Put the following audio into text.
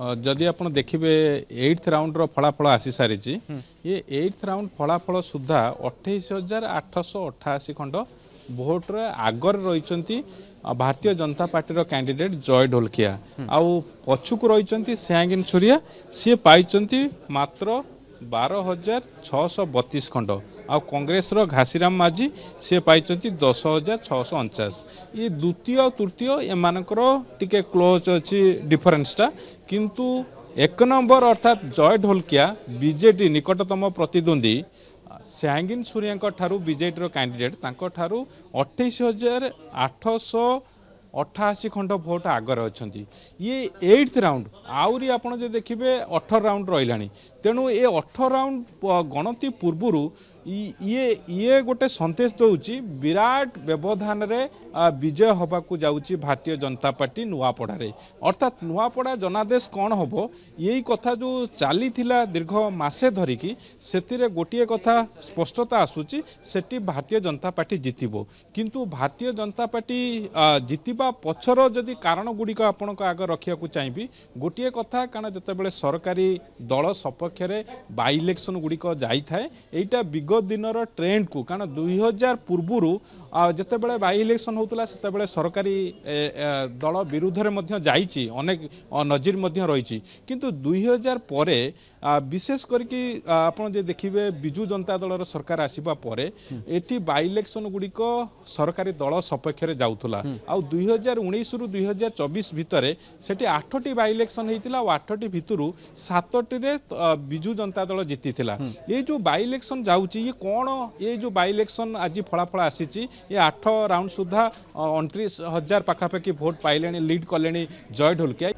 जदि आप देखिए 8th राउंड फलाफल आसी सारी ये 8th राउंड फलाफल सुधा 28,888 खंड भोट आगर रही भारतीय जनता पार्टी कैंडिडेट जय ढोलकिया आउ पछुक रही श्यागिन सूर्या सी पाई मात्र 12,632 खंड आ कांग्रेस घासीराम माझी सी पाई 10,649 ये द्वितीय तृतीय एमानकर टिके क्लोज अच्छी डिफरेन्सटा किंतु 1 नंबर अर्थात जय ढोलकिया बीजेडी निकटतम प्रतिद्वंदी श्यागिन सूर्या ठारू बीजेडी कैंडिडेट तांको ठारू 28,888 खंड भोट आगर अच्छा ये 8th राउंड आउरी आपड़ जो देखिए 18 राउंड रही तेणु ये 18 राउंड गणति पूर्व ये गोटे संदेश दौची विराट व्यवधान रे विजय होबाकू जाउची भारतीय जनता पार्टी नुआपड़ारे अर्थात नुआपड़ा जनादेश कौन हम यही कथा जो चली दीर्घ मासे धरिकी से गोटे कथा स्पष्टता आसूची सेठी भारतीय जनता पार्टी जितिबो किंतु भारतीय जनता पार्टी जितिबा पछर जदि कारण गुड़िक आपण आगे रखा चाहिए गोटे कथा कारण जितेबाला सरकारी दल सपक्ष बाई इलेक्शन गुड़िक जाए यहाँ विगत दिनर ट्रेंड को कारण 2000 पूर्व जितेबाला बाई इलेक्शन होता से सरकारी दल विरुद्ध में अनेक नजीर रही किंतु 2000 पर विशेष करके आप देखिए विजु जनता दल सरकार आसवा पर एटी बाई इलेक्शन गुड़िक सरकारी दल सपक्ष जाऊला आ 2019 रु 2024 भितर से 8टी बाई इलेक्शन होता 8टी भितर 7टी विजु जनता दल जीती ये जो बाई इलेक्शन जाऊँगी ये कौन ये जो बाई इलेक्शन आज फलाफल आसी ये 8 राउंड सुधा 29,000 पाखापाखि भोट पाइले लीड कले जय ढोलकिया।